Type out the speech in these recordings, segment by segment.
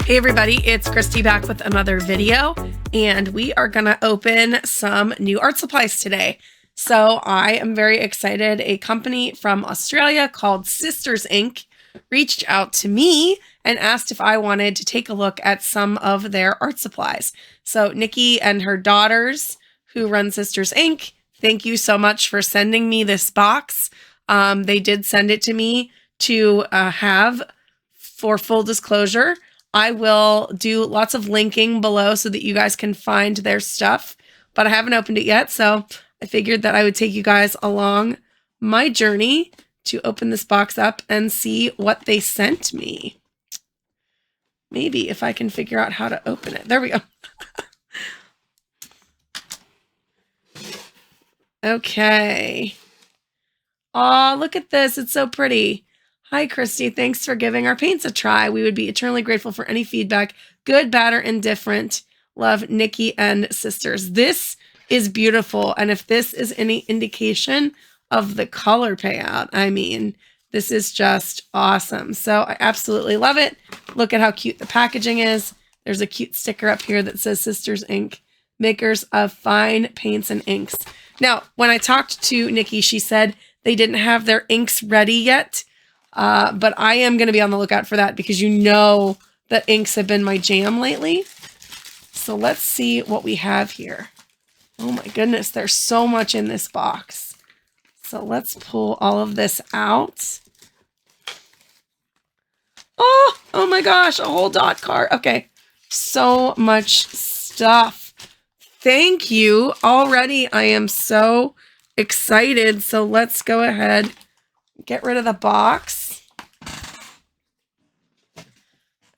Hey everybody, it's Christy back with another video, and we are gonna open some new art supplies today. So I am very excited. A company from Australia called Sisters Ink reached out to me and asked if I wanted to take a look at some of their art supplies. So Nicky and her daughters, who run Sisters Ink, thank you so much for sending me this box. They did send it to me to have for full disclosure. I will do lots of linking below so that you guys can find their stuff, but I haven't opened it yet, so I figured that I would take you guys along my journey to open this box up and see what they sent me. Maybe if I can figure out how to open it. There we go. Okay. Aw, look at this. It's so pretty. Hi, Christy. Thanks for giving our paints a try. We would be eternally grateful for any feedback, good, bad, or indifferent. Love, Nicky and Sisters. This is beautiful. And if this is any indication of the color payout, I mean, this is just awesome. So I absolutely love it. Look at how cute the packaging is. There's a cute sticker up here that says Sisters Ink, makers of fine paints and inks. Now, when I talked to Nicky, she said they didn't have their inks ready yet. But I am going to be on the lookout for that because you know that inks have been my jam lately. So let's see what we have here. Oh my goodness, there's so much in this box. So let's pull all of this out. Oh my gosh, a whole dot card. Okay, so much stuff. Thank you. Already I am so excited. So let's go ahead, get rid of the box.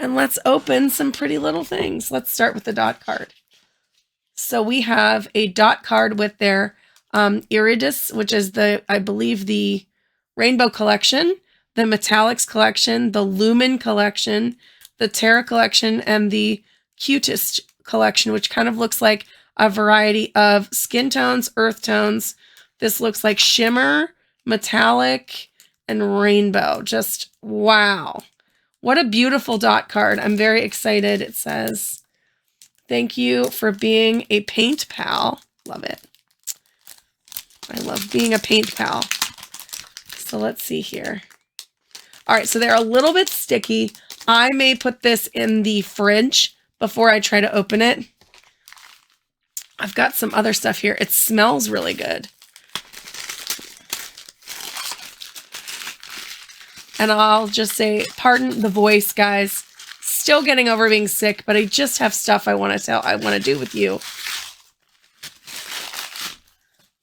And let's open some pretty little things. Let's start with the dot card. So we have a dot card with their Iridis, which is I believe the Rainbow Collection, the Metallics Collection, the Lumen Collection, the Terra Collection, and the Cutest Collection, which kind of looks like a variety of skin tones, earth tones. This looks like shimmer, metallic, and rainbow. Just wow. What a beautiful dot card. I'm very excited. It says, thank you for being a paint pal. Love it. I love being a paint pal. So let's see here. All right, so they're a little bit sticky. I may put this in the fridge before I try to open it. I've got some other stuff here. It smells really good. And I'll just say, pardon the voice, guys. Still getting over being sick, but I just have stuff I want to do with you.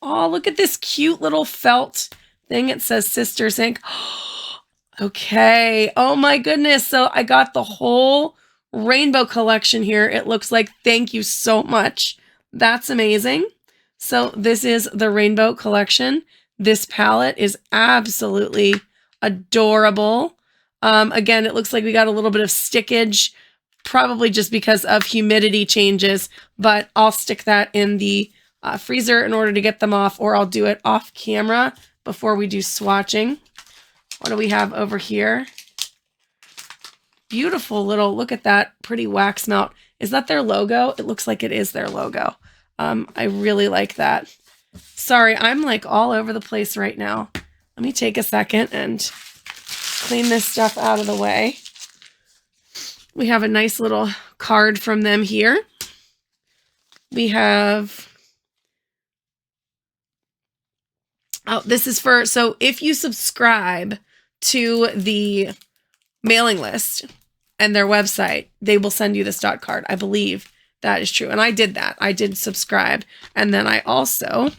Oh, look at this cute little felt thing. It says Sisters Ink. Okay. Oh my goodness. So I got the whole rainbow collection here. It looks like, thank you so much. That's amazing. So this is the rainbow collection. This palette is absolutely adorable. Again, it looks like we got a little bit of stickage, probably just because of humidity changes, but I'll stick that in the freezer in order to get them off, or I'll do it off camera before we do swatching. What do we have over here? Beautiful little, look at that pretty wax melt. Is that their logo? It looks like it is their logo. I really like that. Sorry, I'm like all over the place right now. Let me take a second and clean this stuff out of the way. We have a nice little card from them here. We have, oh, this is for, so if you subscribe to the mailing list and their website, they will send you this dot card. I believe that is true. And I did that. I did subscribe. And then I also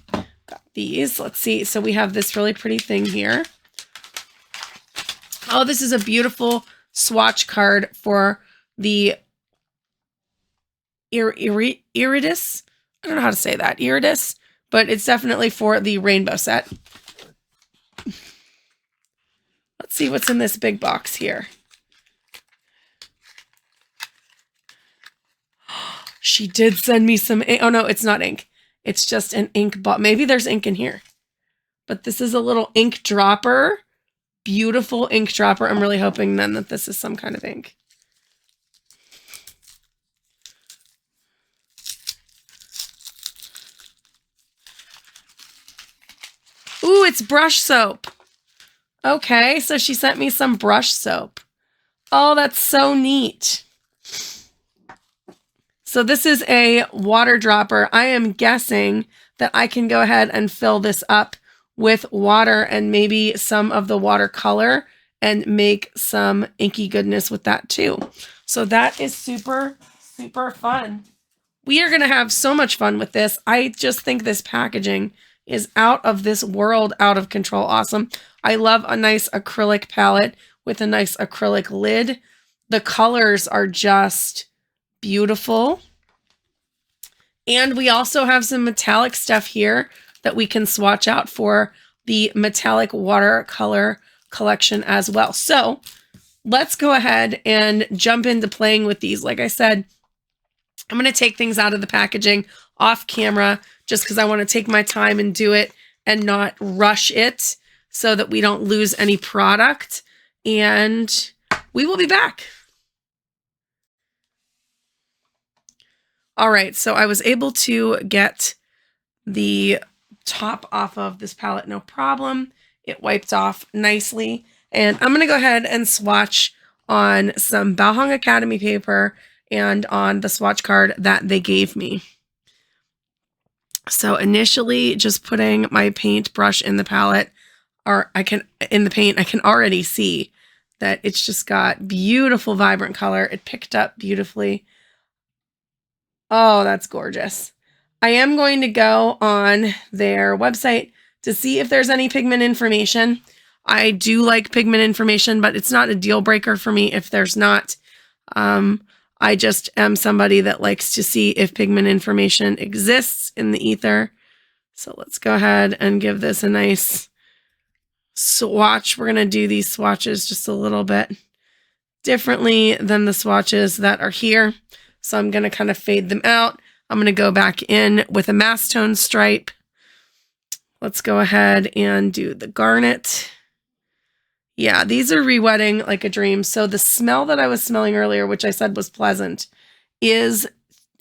got these. Let's see. So we have this really pretty thing here. Oh, this is a beautiful swatch card for the Iridis. I don't know how to say that. Iridis, but it's definitely for the rainbow set. Let's see what's in this big box here. She did send me some ink. Oh no, it's not ink. It's just an ink bottle. Maybe there's ink in here. But this is a little ink dropper. Beautiful ink dropper. I'm really hoping then that this is some kind of ink. Ooh, it's brush soap. Okay, so she sent me some brush soap. Oh, that's so neat. So this is a water dropper. I am guessing that I can go ahead and fill this up with water and maybe some of the watercolor and make some inky goodness with that too. So that is super, super fun. We are going to have so much fun with this. I just think this packaging is out of this world, out of control awesome. I love a nice acrylic palette with a nice acrylic lid. The colors are just beautiful. And we also have some metallic stuff here that we can swatch out for the metallic watercolor collection as well. So let's go ahead and jump into playing with these. Like I said, I'm going to take things out of the packaging off camera just because I want to take my time and do it and not rush it so that we don't lose any product. And we will be back. All right, so I was able to get the top off of this palette, no problem. It wiped off nicely. And I'm going to go ahead and swatch on some Balhong Academy paper and on the swatch card that they gave me. So initially just putting my paint brush in the palette, or in the paint, I can already see that it's just got beautiful, vibrant color. It picked up beautifully. Oh, that's gorgeous. I am going to go on their website to see if there's any pigment information. I do like pigment information, but it's not a deal breaker for me if there's not. I just am somebody that likes to see if pigment information exists in the ether. So let's go ahead and give this a nice swatch. We're going to do these swatches just a little bit differently than the swatches that are here. So I'm going to kind of fade them out. I'm going to go back in with a mass tone stripe. Let's go ahead and do the garnet. Yeah, these are re-wetting like a dream. So the smell that I was smelling earlier, which I said was pleasant, is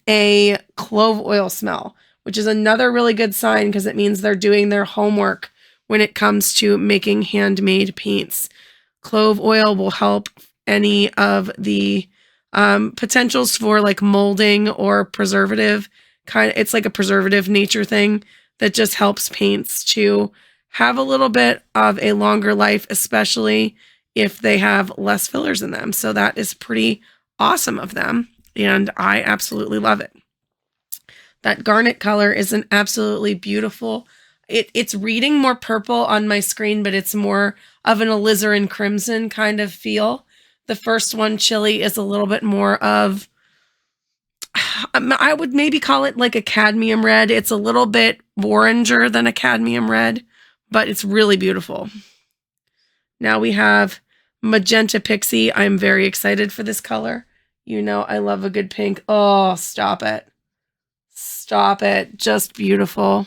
a clove oil smell, which is another really good sign because it means they're doing their homework when it comes to making handmade paints. Clove oil will help any of the potentials for like molding or preservative it's like a preservative nature thing that just helps paints to have a little bit of a longer life, especially if they have less fillers in them. So that is pretty awesome of them. And I absolutely love it. That garnet color is an absolutely beautiful. It's reading more purple on my screen, but it's more of an alizarin crimson kind of feel. The first one, Chili, is a little bit more of, I would maybe call it like a cadmium red. It's a little bit oranger than a cadmium red, but it's really beautiful. Now we have Magenta Pixie. I'm very excited for this color. You know, I love a good pink. Oh, stop it. Stop it. Just beautiful.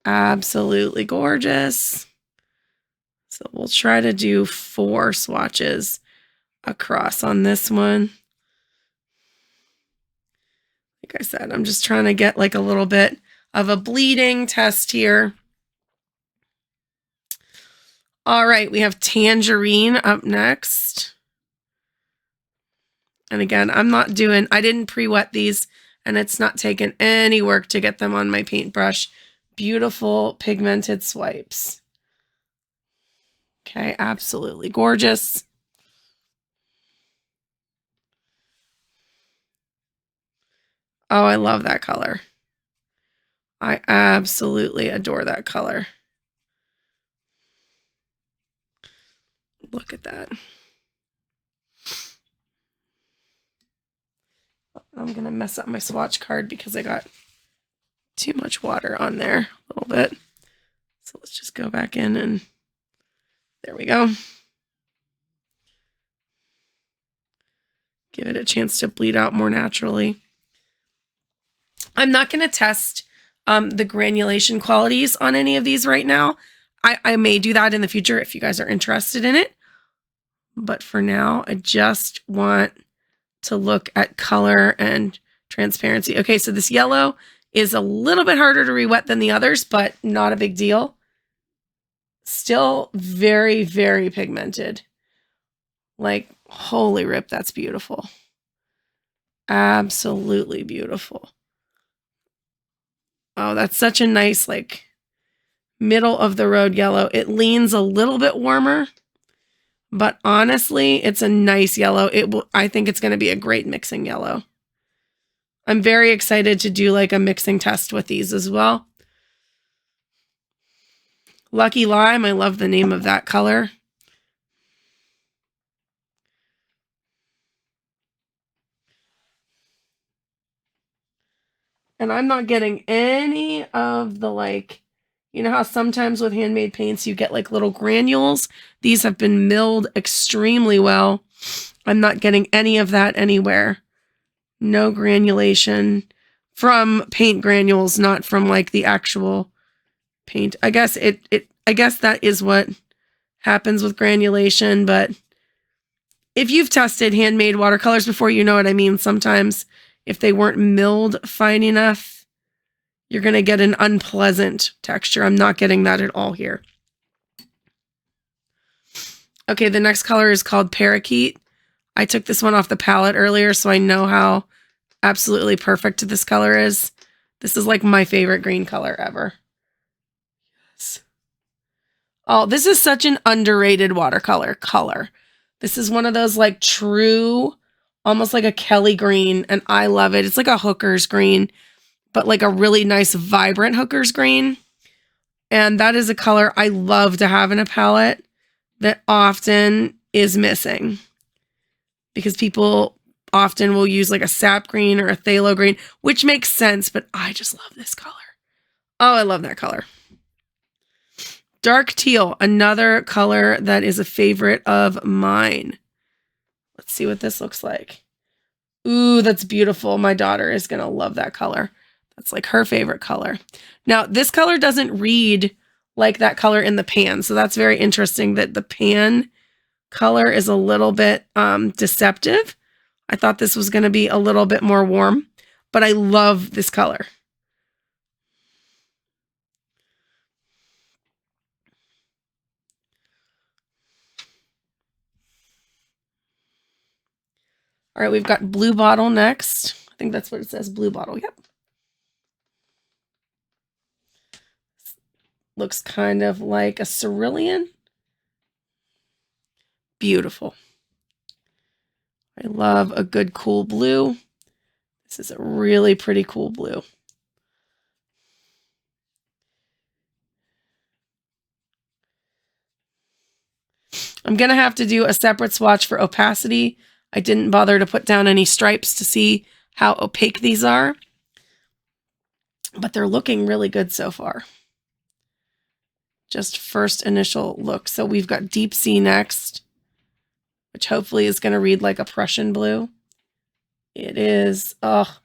Absolutely gorgeous. So we'll try to do 4 swatches across on this one. Like I said, I'm just trying to get like a little bit of a bleeding test here. All right, we have Tangerine up next. And again, I didn't pre-wet these, and it's not taken any work to get them on my paintbrush. Beautiful pigmented swipes. Okay, absolutely gorgeous. Oh, I love that color. I absolutely adore that color. Look at that. I'm going to mess up my swatch card because I got too much water on there a little bit. So let's just go back in and there we go. Give it a chance to bleed out more naturally. I'm not going to test the granulation qualities on any of these right now. I may do that in the future if you guys are interested in it. But for now, I just want to look at color and transparency. Okay, so this yellow is a little bit harder to re-wet than the others, but not a big deal. Still very, very pigmented. Like, holy rip, that's beautiful. Absolutely beautiful. Oh, that's such a nice, like, middle of the road yellow. It leans a little bit warmer, but honestly, it's a nice yellow. I think it's going to be a great mixing yellow. I'm very excited to do like a mixing test with these as well. Lucky Lime, I love the name of that color. And I'm not getting any of the like, you know how sometimes with handmade paints you get like little granules? These have been milled extremely well. I'm not getting any of that anywhere. No granulation from paint granules, not from like the actual paint. I guess I guess that is what happens with granulation, but if you've tested handmade watercolors before, you know what I mean. Sometimes if they weren't milled fine enough, you're going to get an unpleasant texture. I'm not getting that at all here. Okay, the next color is called Parakeet. I took this one off the palette earlier, so I know how absolutely perfect this color is. This is like my favorite green color ever. Yes. Oh, this is such an underrated watercolor color. This is one of those like true, almost like a Kelly green, and I love it. It's like a hooker's green, but like a really nice, vibrant hooker's green. And that is a color I love to have in a palette that often is missing because people often will use like a sap green or a phthalo green, which makes sense, but I just love this color. Oh, I love that color. Dark teal, another color that is a favorite of mine. Let's see what this looks like. Ooh, that's beautiful. My daughter is going to love that color. That's like her favorite color. Now, this color doesn't read like that color in the pan, so that's very interesting that the pan color is a little bit deceptive. I thought this was going to be a little bit more warm, but I love this color. All right, we've got Blue Bottle next. I think that's what it says, Blue Bottle. Yep. Looks kind of like a cerulean. Beautiful. I love a good cool blue. This is a really pretty cool blue. I'm going to have to do a separate swatch for opacity. I didn't bother to put down any stripes to see how opaque these are, but they're looking really good so far. Just first initial look. So we've got Deep Sea next, which hopefully is going to read like a Prussian blue. It is. Oh,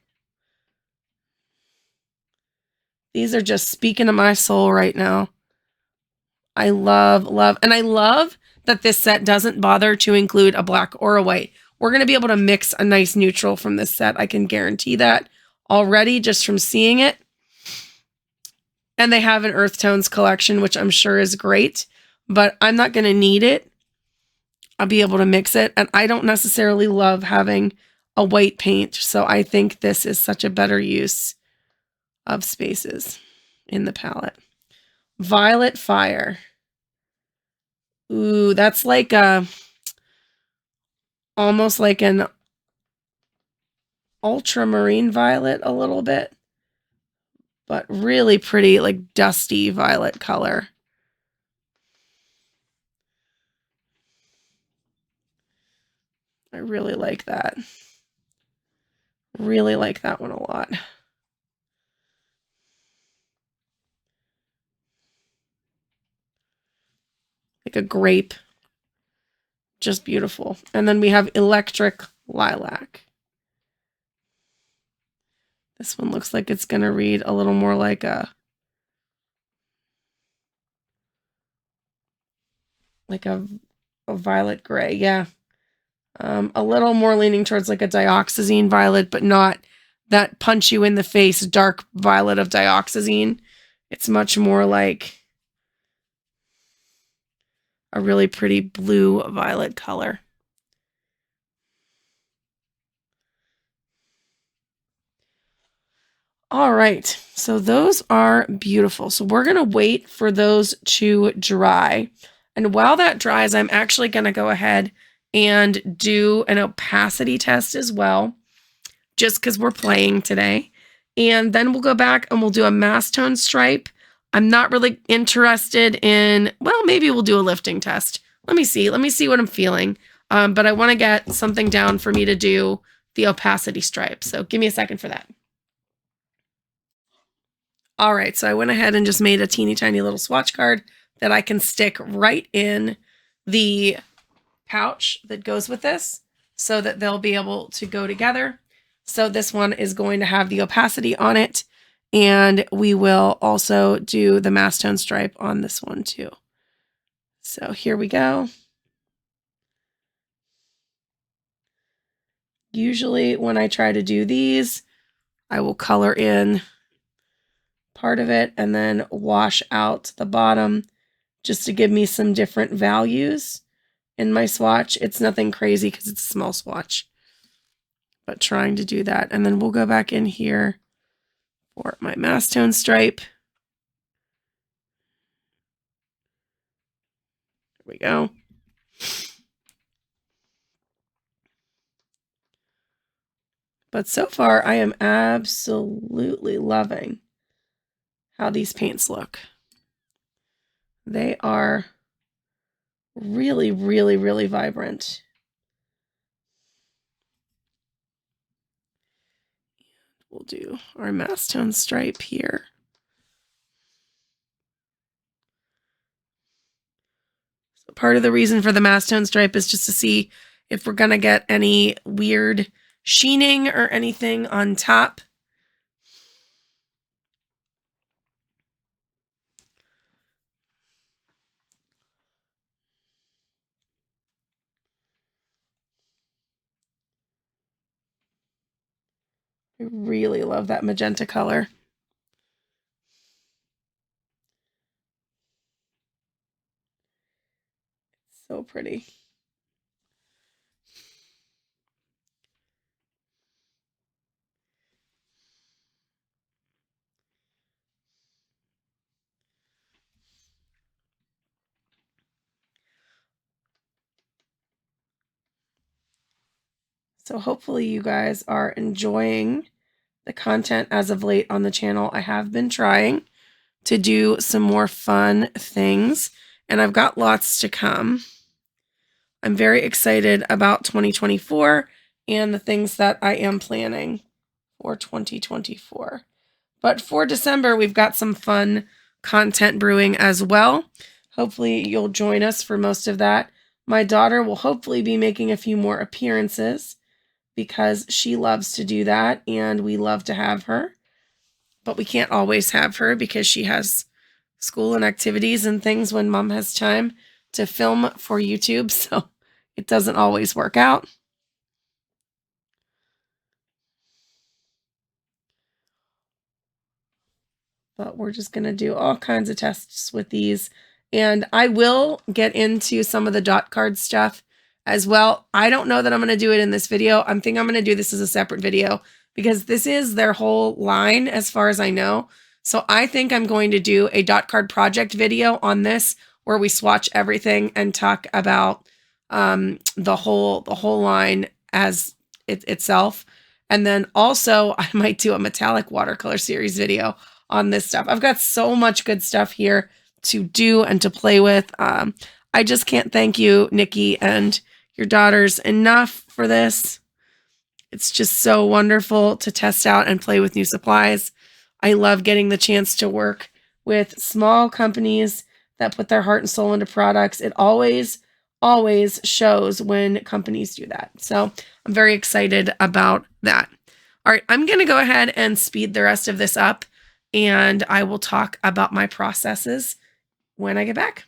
these are just speaking to my soul right now. I love, and I love that this set doesn't bother to include a black or a white. We're going to be able to mix a nice neutral from this set. I can guarantee that already just from seeing it. And they have an earth tones collection, which I'm sure is great, but I'm not going to need it. I'll be able to mix it. And I don't necessarily love having a white paint. So I think this is such a better use of spaces in the palette. Violet Fire. Ooh, that's like almost like an ultramarine violet a little bit, but really pretty, like dusty violet color. I really like that. Really like that one a lot. Like a grape. Just beautiful. And then we have Electric Lilac. This one looks like it's going to read a little more like a violet gray. Yeah. A little more leaning towards like a dioxazine violet, but not that punch you in the face dark violet of dioxazine. It's much more like a really pretty blue violet color. All right, so those are beautiful. So we're going to wait for those to dry. And while that dries, I'm actually going to go ahead and do an opacity test as well, just because we're playing today. And then we'll go back and we'll do a mass tone stripe. I'm not really interested in, well, maybe we'll do a lifting test. Let me see what I'm feeling. But I want to get something down for me to do the opacity stripe. So give me a second for that. All right, so I went ahead and just made a teeny tiny little swatch card that I can stick right in the pouch that goes with this so that they'll be able to go together. So this one is going to have the opacity on it, and we will also do the mass tone stripe on this one too. So here we go. Usually when I try to do these, I will color in part of it and then wash out the bottom just to give me some different values in my swatch. It's nothing crazy because it's a small swatch, but trying to do that. And then we'll go back in here for my mass tone stripe. There we go. But so far, I am absolutely loving how these paints look. They are really, really, really vibrant. We'll do our mass tone stripe here. So part of the reason for the mass tone stripe is just to see if we're going to get any weird sheening or anything on top. I really love that magenta color. So pretty. So hopefully you guys are enjoying the content as of late on the channel. I have been trying to do some more fun things, and I've got lots to come. I'm very excited about 2024 and the things that I am planning for 2024. But for December, we've got some fun content brewing as well. Hopefully you'll join us for most of that. My daughter will hopefully be making a few more appearances because she loves to do that and we love to have her. But we can't always have her because she has school and activities and things when mom has time to film for YouTube. So it doesn't always work out. But we're just going to do all kinds of tests with these. And I will get into some of the dot card stuff as well. I don't know that I'm going to do it in this video. I'm thinking I'm going to do this as a separate video because this is their whole line as far as I know. So I think I'm going to do a dot card project video on this where we swatch everything and talk about the whole line as itself. And then also I might do a metallic watercolor series video on this stuff. I've got so much good stuff here to do and to play with. I just can't thank you, Nicky, and your daughters enough for this. It's just so wonderful to test out and play with new supplies. I love getting the chance to work with small companies that put their heart and soul into products. It always shows when companies do that. So I'm very excited about that. All right, I'm going to go ahead and speed the rest of this up, and I will talk about my processes when I get back.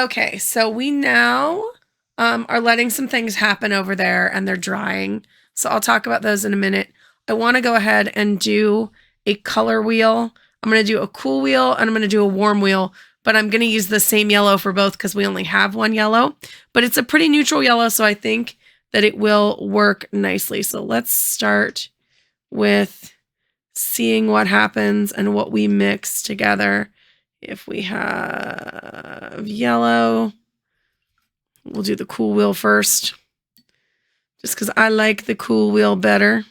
Okay, so we now are letting some things happen over there and they're drying. So I'll talk about those in a minute. I want to go ahead and do a color wheel. I'm going to do a cool wheel and I'm going to do a warm wheel, but I'm going to use the same yellow for both because we only have one yellow. But it's a pretty neutral yellow, so I think that it will work nicely. So let's start with seeing what happens and what we mix together. If we have yellow, we'll do the cool wheel first, just because I like the cool wheel better.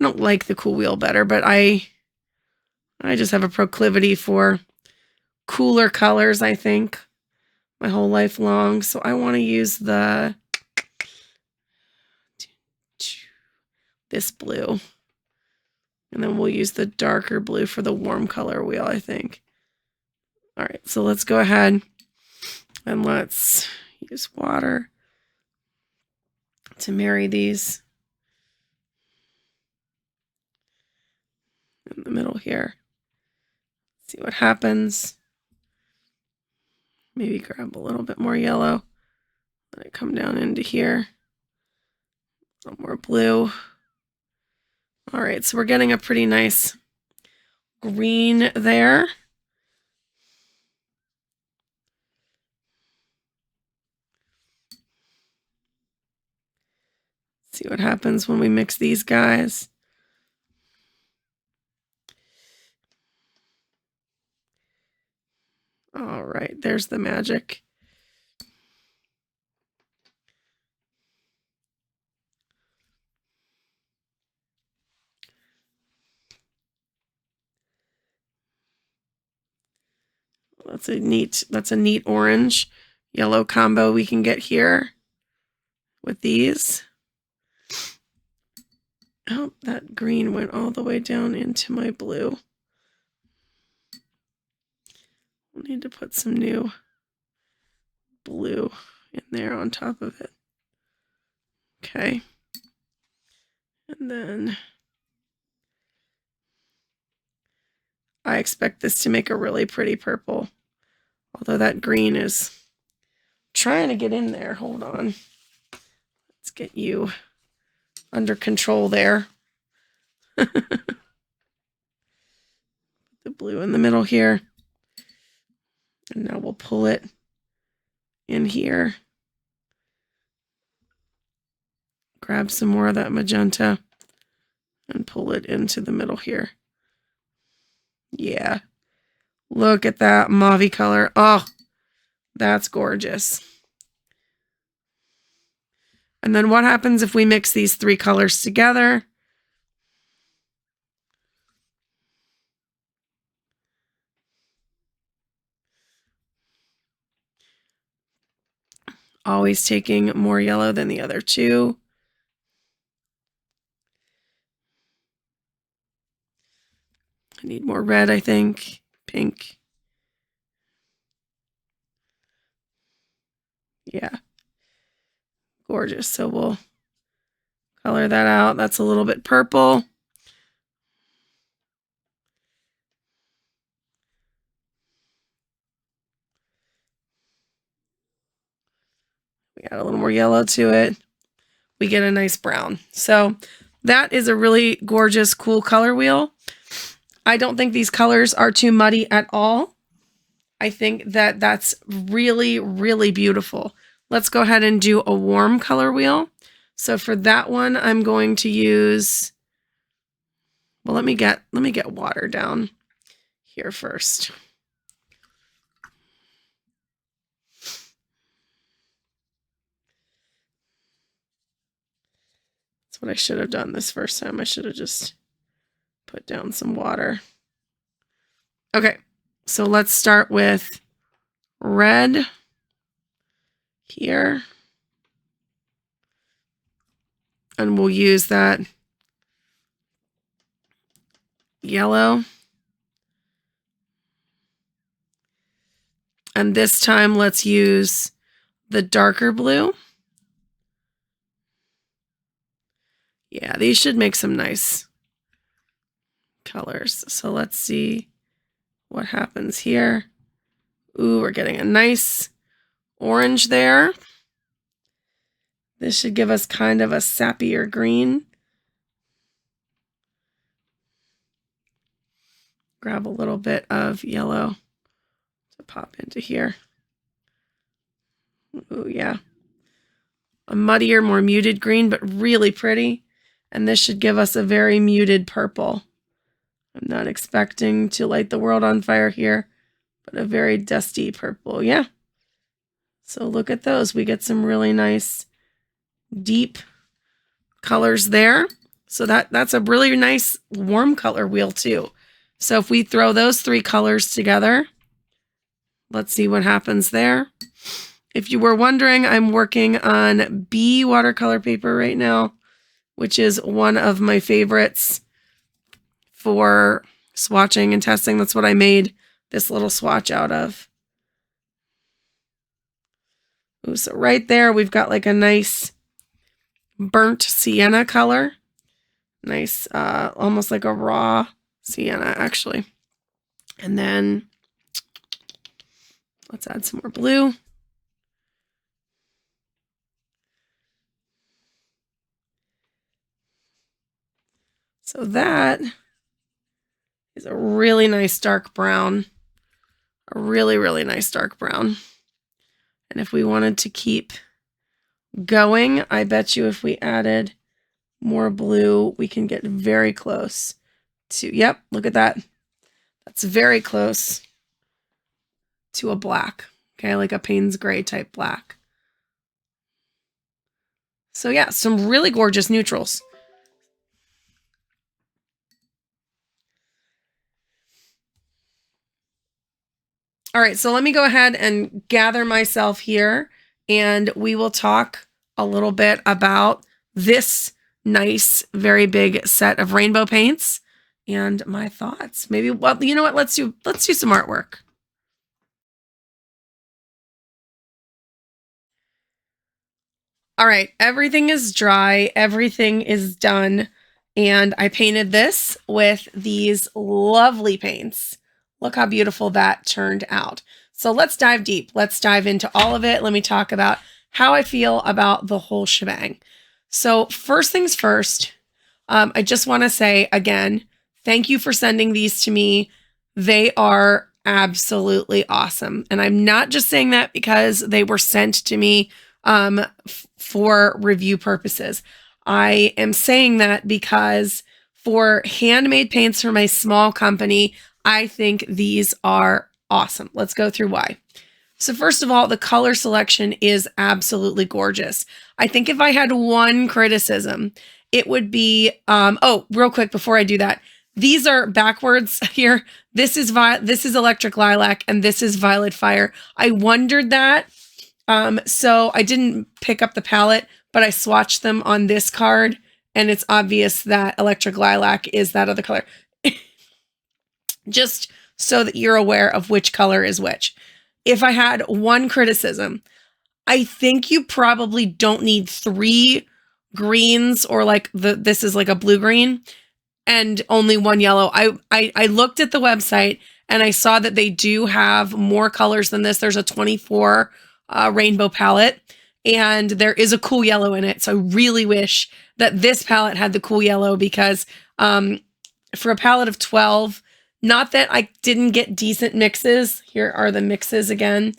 I don't like the cool wheel better, but I just have a proclivity for cooler colors, I think, my whole life long. So I want to use this blue. And then we'll use the darker blue for the warm color wheel, I think. All right, so let's go ahead and let's use water to marry these in the middle here. See what happens. Maybe grab a little bit more yellow. Let it come down into here. A little more blue. All right, so we're getting a pretty nice green there. See what happens when we mix these guys. All right, there's the magic. That's a neat orange yellow combo we can get here with these. Oh, that green went all the way down into my blue. We'll need to put some new blue in there on top of it. Okay. And then I expect this to make a really pretty purple. Although that green is trying to get in there. Hold on. Let's get you under control there. The blue in the middle here. And now we'll pull it in here. Grab some more of that magenta and pull it into the middle here. Yeah. Look at that mauve color. Oh, that's gorgeous. And then what happens if we mix these three colors together? Always taking more yellow than the other two. I need more red, I think. Pink. Yeah. Gorgeous. So we'll color that out. That's a little bit purple. We add a little more yellow to it. We get a nice brown. So that is a really gorgeous, cool color wheel. I don't think these colors are too muddy at all. I think that that's really, really beautiful. Let's go ahead and do a warm color wheel. So for that one, I'm going to use, well, let me get water down here first. That's what I should have done this first time. I should have just put down some water. Okay, so let's start with red here. And we'll use that yellow. And this time, let's use the darker blue. Yeah, these should make some nice colors. So let's see what happens here. Ooh, we're getting a nice orange there. This should give us kind of a sappier green. Grab a little bit of yellow to pop into here. Oh yeah. A muddier, more muted green, but really pretty. And this should give us a very muted purple. I'm not expecting to light the world on fire here, but a very dusty purple. Yeah. So look at those. We get some really nice deep colors there. So that's a really nice warm color wheel too. So if we throw those three colors together, let's see what happens there. If you were wondering, I'm working on B watercolor paper right now, which is one of my favorites for swatching and testing. That's what I made this little swatch out of. Ooh, so right there, we've got like a nice burnt sienna color. Nice, almost like a raw sienna, actually. And then let's add some more blue. So that is a really nice dark brown. A really, really nice dark brown. And if we wanted to keep going, I bet you if we added more blue, we can get very close to, yep, look at that. That's very close to a black, okay, like a Payne's gray type black. So yeah, some really gorgeous neutrals. All right, so let me go ahead and gather myself here, and we will talk a little bit about this nice, very big set of rainbow paints and my thoughts. Maybe, well, you know what? Let's do some artwork. All right, everything is dry, everything is done, and I painted this with these lovely paints. Look how beautiful that turned out. So let's dive deep. Let's dive into all of it. Let me talk about how I feel about the whole shebang. So first things first, I just want to say again, thank you for sending these to me. They are absolutely awesome. And I'm not just saying that because they were sent to me for review purposes. I am saying that because for handmade paints for my small company, I think these are awesome. Let's go through why. So first of all, the color selection is absolutely gorgeous. I think if I had one criticism, it would be, oh, real quick before I do that, these are backwards here. This is electric lilac and this is violet fire. I wondered that. So I didn't pick up the palette, but I swatched them on this card and it's obvious that electric lilac is that other color. Just so that you're aware of which color is which. If I had one criticism, I think you probably don't need 3 greens or like this is like a blue green and only 1 yellow. I looked at the website and I saw that they do have more colors than this. There's a 24 rainbow palette and there is a cool yellow in it. So I really wish that this palette had the cool yellow because for a palette of 12, not that I didn't get decent mixes. Here are the mixes again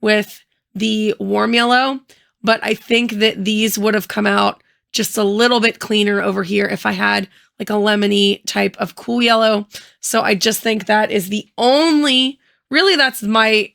with the warm yellow, but I think that these would have come out just a little bit cleaner over here if I had like a lemony type of cool yellow. So I just think that is the only, really that's my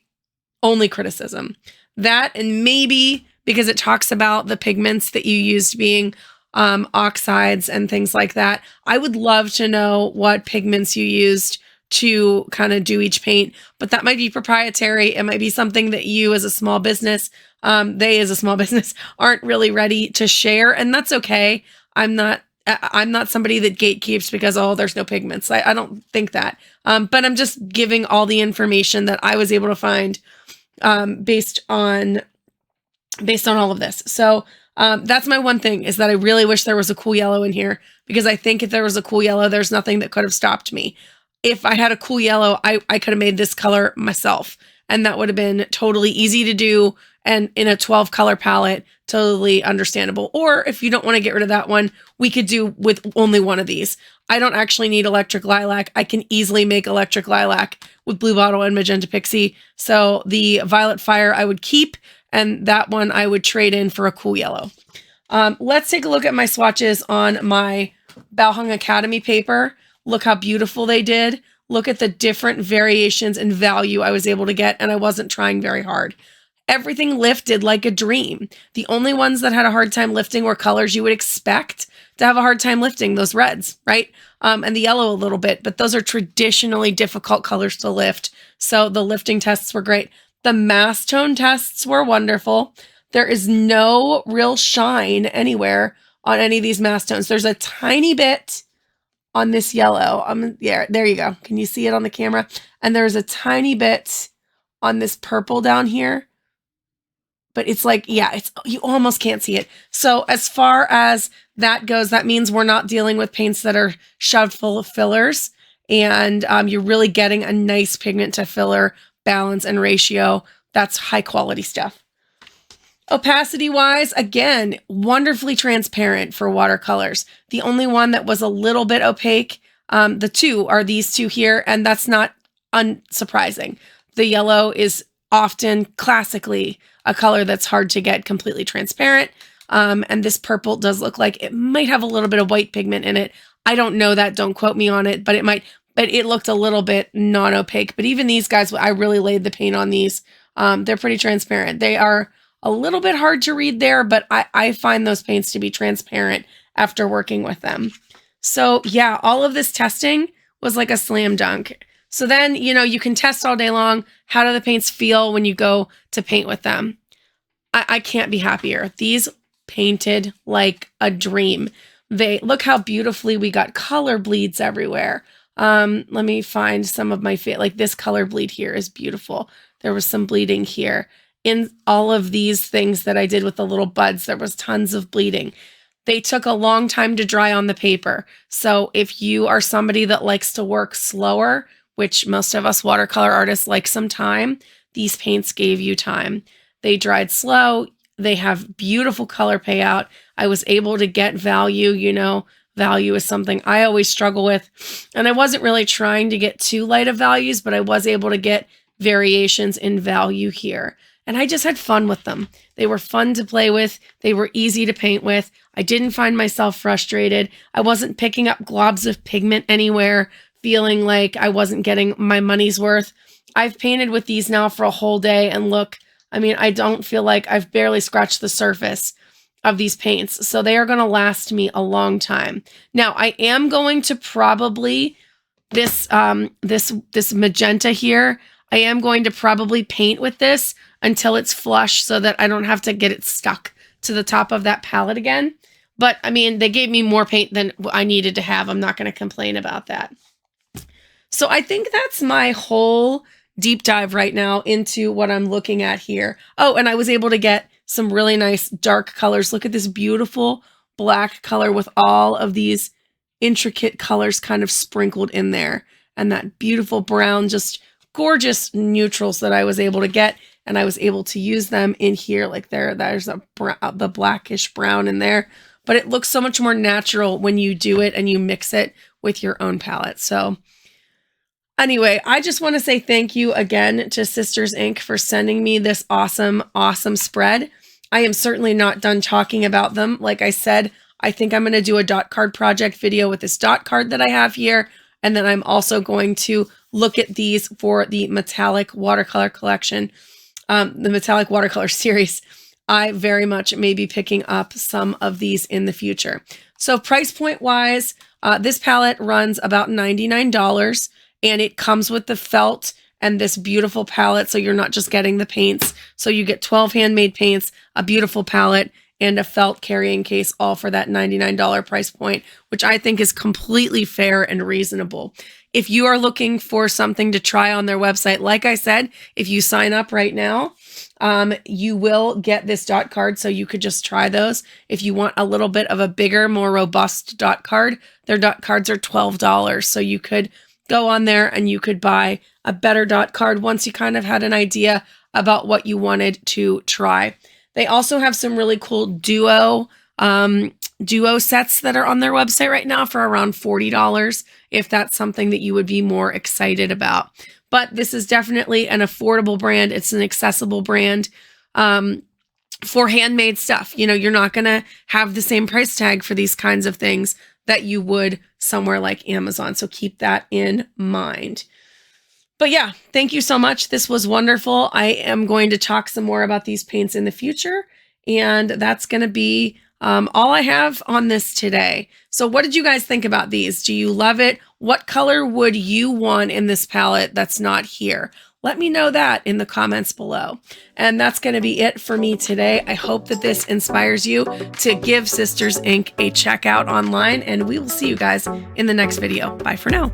only criticism. That and maybe because it talks about the pigments that you used being oxides and things like that. I would love to know what pigments you used to kind of do each paint, but that might be proprietary. It might be something that you as a small business, they as a small business aren't really ready to share. And that's okay. I'm not somebody that gatekeeps because, oh, there's no pigments. I don't think that. But I'm just giving all the information that I was able to find based on all of this. So that's my one thing is that I really wish there was a cool yellow in here because I think if there was a cool yellow, there's nothing that could have stopped me. If I had a cool yellow, I could have made this color myself and that would have been totally easy to do and in a 12 color palette, totally understandable. Or if you don't want to get rid of that one, we could do with only one of these. I don't actually need electric lilac. I can easily make electric lilac with blue bottle and magenta pixie. So the violet fire I would keep, and that one I would trade in for a cool yellow. Let's take a look at my swatches on my Bao Academy paper. Look how beautiful they did. Look at the different variations and value I was able to get, and I wasn't trying very hard. Everything lifted like a dream. The only ones that had a hard time lifting were colors you would expect to have a hard time lifting, those reds, right? And the yellow a little bit, but those are traditionally difficult colors to lift. So the lifting tests were great. The mass tone tests were wonderful. There is no real shine anywhere on any of these mass tones. There's a tiny bit on this yellow. Yeah, there you go. Can you see it on the camera? And there's a tiny bit on this purple down here. But it's like, yeah, you almost can't see it. So as far as that goes, that means we're not dealing with paints that are shoved full of fillers. And you're really getting a nice pigment to filler balance and ratio. That's high quality stuff. Opacity wise, again, wonderfully transparent for watercolors. The only one that was a little bit opaque, the two are these two here, and that's not unsurprising. The yellow is often classically a color that's hard to get completely transparent. And this purple does look like it might have a little bit of white pigment in it. I don't know that, don't quote me on it, but it might, but it looked a little bit non-opaque. But even these guys, I really laid the paint on these. They're pretty transparent. They are a little bit hard to read there, but I find those paints to be transparent after working with them. So yeah, all of this testing was like a slam dunk. So then, you know, you can test all day long. How do the paints feel when you go to paint with them? I can't be happier. These painted like a dream. They look how beautifully we got color bleeds everywhere. Let me find some of my like this color bleed here is beautiful. There was some bleeding here. In all of these things that I did with the little buds, there was tons of bleeding. They took a long time to dry on the paper. So if you are somebody that likes to work slower, which most of us watercolor artists like some time, these paints gave you time. They dried slow. They have beautiful color payout. I was able to get value. You know, value is something I always struggle with. And I wasn't really trying to get too light of values, but I was able to get variations in value here. And I just had fun with them. They were fun to play with. They were easy to paint with. I didn't find myself frustrated. I wasn't picking up globs of pigment anywhere, feeling like I wasn't getting my money's worth. I've painted with these now for a whole day, and look, I mean, I don't feel like I've barely scratched the surface of these paints. So they are going to last me a long time. Now, I am going to probably, this magenta here, I am going to probably paint with this until it's flush so that I don't have to get it stuck to the top of that palette again. But I mean, they gave me more paint than I needed to have. I'm not going to complain about that. So I think that's my whole deep dive right now into what I'm looking at here. Oh, and I was able to get some really nice dark colors. Look at this beautiful black color with all of these intricate colors kind of sprinkled in there. And that beautiful brown, just gorgeous neutrals that I was able to get. And I was able to use them in here. Like there's the blackish brown in there. But it looks so much more natural when you do it and you mix it with your own palette. So anyway, I just want to say thank you again to Sisters Ink for sending me this awesome, awesome spread. I am certainly not done talking about them. Like I said, I think I'm going to do a dot card project video with this dot card that I have here. And then I'm also going to look at these for the metallic watercolor collection, the metallic watercolor series. I very much may be picking up some of these in the future. So price point wise, this palette runs about $99. And it comes with the felt and this beautiful palette. So you're not just getting the paints. So you get 12 handmade paints, a beautiful palette, and a felt carrying case, all for that $99 price point, which I think is completely fair and reasonable. If you are looking for something to try on their website, like I said, if you sign up right now, you will get this dot card. So you could just try those. If you want a little bit of a bigger, more robust dot card, their dot cards are $12. So you could go on there and you could buy a better dot card once you kind of had an idea about what you wanted to try. They also have some really cool duo sets that are on their website right now for around $40 if that's something that you would be more excited about. But this is definitely an affordable brand. It's an accessible brand for handmade stuff. You know, you're not going to have the same price tag for these kinds of things that you would somewhere like Amazon. So keep that in mind. But yeah, thank you so much. This was wonderful. I am going to talk some more about these paints in the future. And that's going to be all I have on this today. So what did you guys think about these? Do you love it? What color would you want in this palette that's not here? Let me know that in the comments below. And that's going to be it for me today. I hope that this inspires you to give Sisters Ink a check out online, and we will see you guys in the next video. Bye for now.